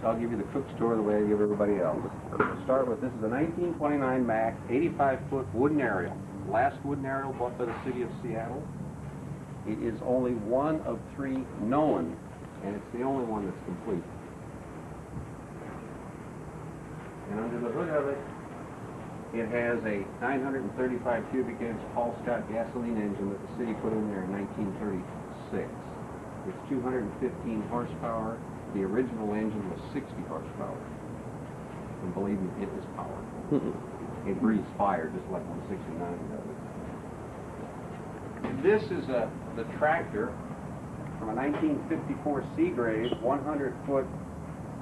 I'll give you the cook story the way I give everybody else. We'll start with, this is a 1929 Mack, 85-foot wooden aerial. Last wooden aerial bought by the city of Seattle. It is only one of 3 known, and it's the only one that's complete. And under the hood of it, it has a 935 cubic inch Paul Scott gasoline engine that the city put in there in 1936. It's 215 horsepower. The original engine was 60 horsepower. And believe me, it is powerful. It breathes fire just like 169 does. This is the tractor from a 1954 Seagrave 100-foot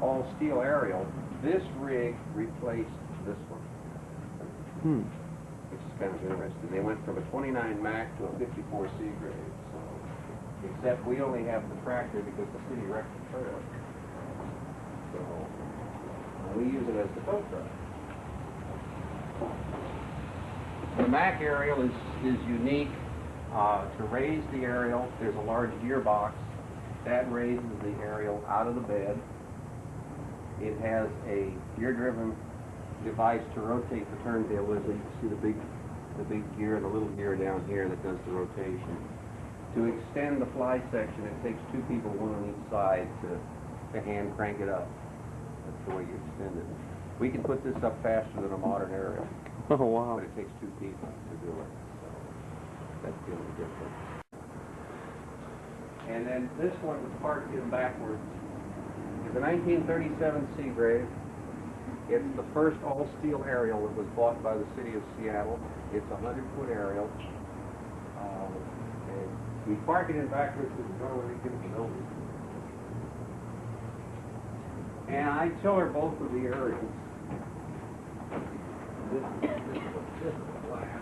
all-steel aerial. This rig replaced this one. Which is kind of interesting. They went from a 29 Mack to a 54 Seagrave. So, except we only have the tractor because the city wrecked the trailer. So we use it as the tow truck. The Mack aerial is unique. To raise the aerial, there's a large gearbox that raises the aerial out of the bed. It has a gear-driven device to rotate the turntable. As you see the big gear and the little gear down here that does the rotation. To extend the fly section, it takes 2 people, one on each side, to hand crank it up. That's the way you extend it. We can put this up faster than a modern aerial. Oh, wow. But it takes 2 people to do it. So that's the only difference. And then this one was parked in backwards. It's a 1937 Seagrave. It's the first all-steel aerial that was bought by the city of Seattle. It's a 100-foot aerial. And we park it in backwards because we don't really get the building. And I tiller both of the aerials. This is glass.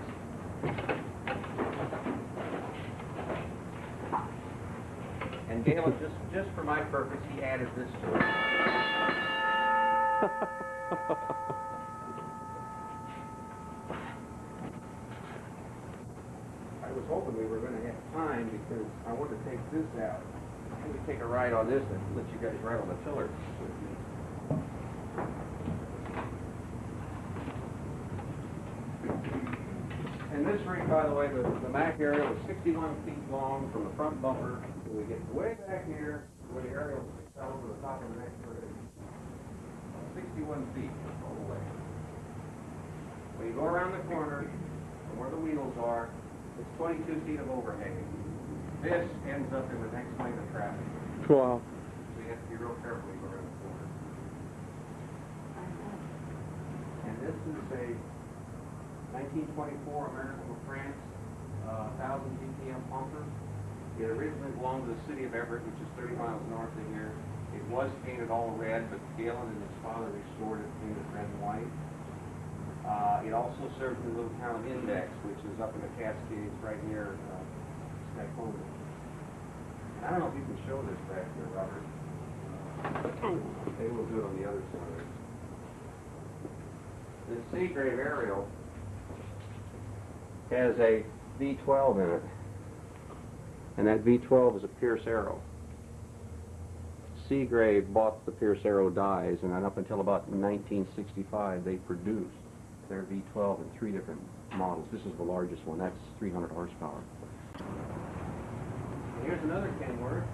And Galen, just for my purpose, he added this to it. I was hoping we were going to have time because I want to take this out. Let me take a ride on this and let you guys ride on the tiller with me. And this rig, by the way, the Mack aerial is 61 feet long from the front bumper. So we get way back here where the aerial fell over the top of the next rig. 61 feet all the way. When you go around the corner from where the wheels are, it's 22 feet of overhang. This ends up in the next lane of traffic. Wow. So you have to be real careful when you go around the corner. And this is a 1924 American LaFrance 1,000 GPM pumper. It originally belonged to the city of Everett, which is 30 miles north of here. It was painted all red, but Galen and his father restored it, painted red and white. It also served in the little town of Index, which is up in the Cascades right near Snacona. I don't know if you can show this back there, Robert. Maybe we'll do it on the other side. The Seagrave aerial has a V12 in it, and that V12 is a Pierce Arrow. Seagrave bought the Pierce Arrow dies, and then up until about 1965 they produced their V12 in 3 different models. This is the largest one. That's 300 horsepower. And here's another Kenworth.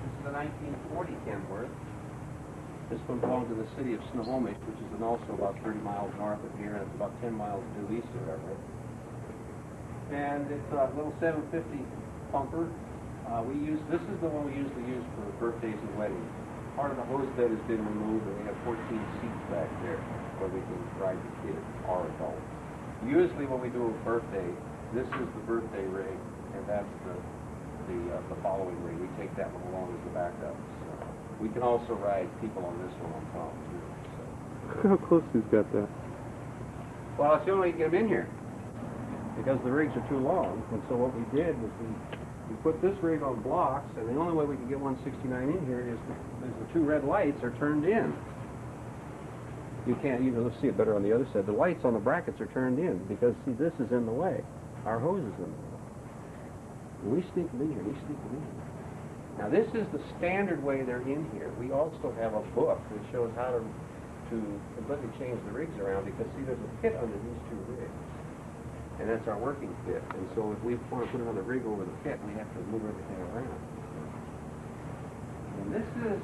This is a 1940 Kenworth. This one belonged to the city of Snohomish, which is also about 30 miles north of here, and it's about 10 miles due east of Everett. And it's a little 750 pumper. This is the one we usually use for birthdays and weddings. Part of the hose bed has been removed, and we have 14 seats back there where we can ride the kids or adults. Usually when we do a birthday, this is the birthday rig, and that's the following rig. We take that one along as the backup. So we can also ride people on this one on top too. So. How close he's got that? Well, it's the only way you can get them in here because the rigs are too long. And so what we did was we put this rig on blocks, and the only way we can get 169 in here is the 2 red lights are turned in. You can't, let's see it better on the other side. The lights on the brackets are turned in because, see, this is in the way. Our hose is in the way. We sneak them in here. We sneak them in. Now this is the standard way they're in here. We also have a book that shows how to completely change the rigs around, because see, there's a pit under these two rigs. And that's our working pit. And so if we want to put another rig over the pit, we have to move everything around. And this is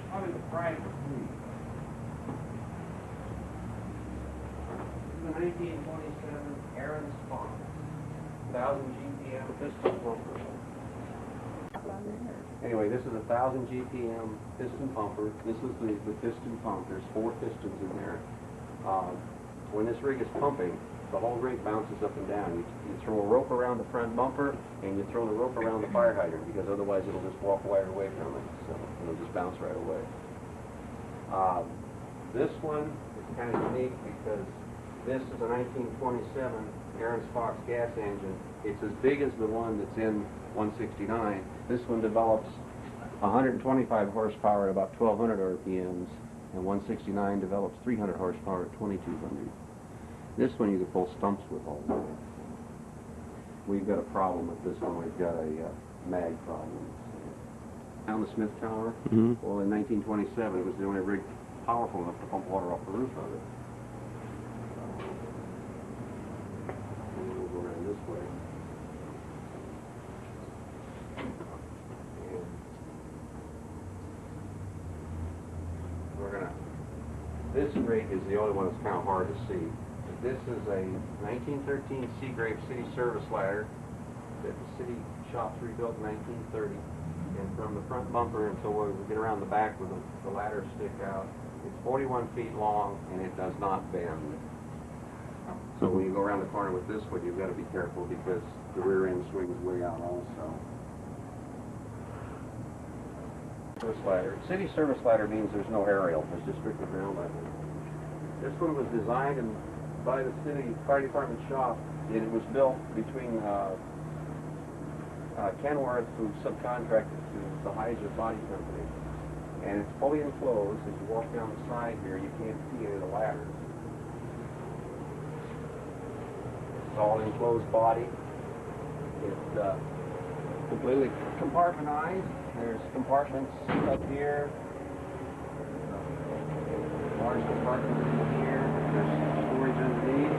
probably the pride of the fleet. This is the 1927 Ahrens-Fox, 1,000 GPM piston pumper. Anyway, this is a 1,000 GPM piston pumper. This is the piston pump. There's 4 pistons in there. When this rig is pumping, the whole rig bounces up and down. You throw a rope around the front bumper, and you throw the rope around the fire hydrant, because otherwise it'll just walk right away from it. So it'll just bounce right away. This one is kind of unique because this is a 1927 Ahrens-Fox gas engine. It's as big as the one that's in 169. This one develops 125 horsepower at about 1,200 RPMs, and 169 develops 300 horsepower at 2,200. This one you can pull stumps with all the way. We've got a problem with this one. We've got a mag problem. Down the Smith Tower, well, in 1927, it was the only rig powerful enough to pump water off the roof of it. We'll go around this way. And we're gonna. This rig is the only one that's kind of hard to see. This is a 1913 Seagrave City service ladder that the city shops rebuilt in 1930. And from the front bumper until we get around the back where the ladders stick out, it's 41 feet long, and it does not bend. So when you go around the corner with this one, you've got to be careful because the rear end swings way out also. Service ladder. City service ladder means there's no aerial. There's just strictly ground level. This one was designed by the city fire department shop, and it was built between Kenworth, who subcontracted to the Heiser Body Company. And it's fully enclosed. As you walk down the side here, you can't see any of the ladders. It's all enclosed body. It's completely compartmentized. There's compartments up here. Large compartments in here. There's storage underneath.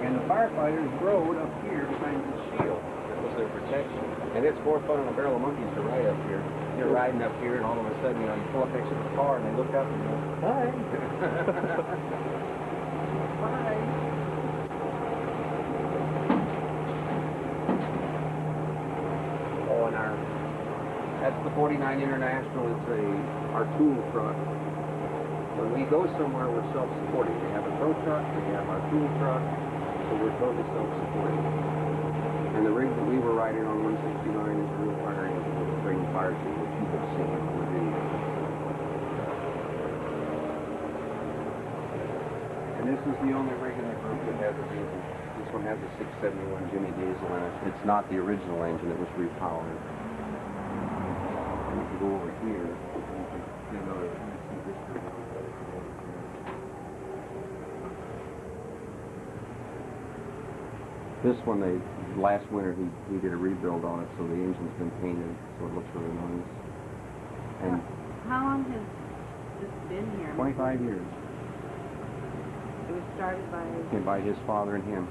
And the firefighters rode up here behind the shield. That was their protection. And it's more fun than a barrel of monkeys to ride up here. You're riding up here, and all of a sudden, you pull up next to the car, and they look up and go, "Hi." Hi. Oh, and that's the 49 International. It's our tool truck. When we go somewhere, we're self-supporting. We have a tow truck, we have our tool truck, so we're totally self-supporting. And the rig that we were riding on 169 is a real fire engine with a Brady fire team, which you have seen on the video. And this is the only rig in the group that has a diesel. This one has a 671 Jimmy diesel in it. It's not the original engine, it was repowered. And if you go over here, you can see another. This one, last winter, he did a rebuild on it, so the engine's been painted, so it looks really nice. And how long has this been here? 25 years. It was started by his father and him.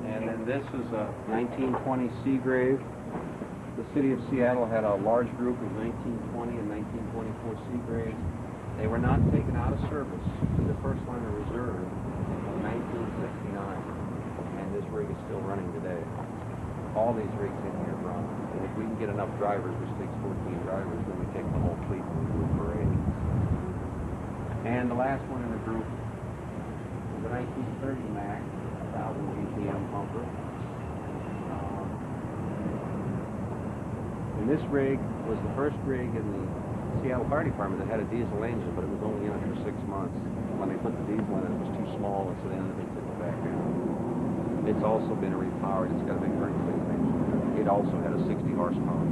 And then this is a 1920 Seagrave. The city of Seattle had a large group of 1920 and 1924 Seagraves. They were not taken out of service to the first line of reserve. 1969, and this rig is still running today. All these rigs in here run, and if we can get enough drivers, which takes 14 drivers, then we take the whole fleet and we do a parade. And the last one in the group is a 1930 Mack, 1,000 GPM pumper. And this rig was the first rig in the Seattle Fire Department that had a diesel engine, but it was only in it for 6 months. When they put the diesel in it, it was too small, and so then they took it back out. It's also been repowered. It's got a big Hercules engine. It also had a 60 horsepower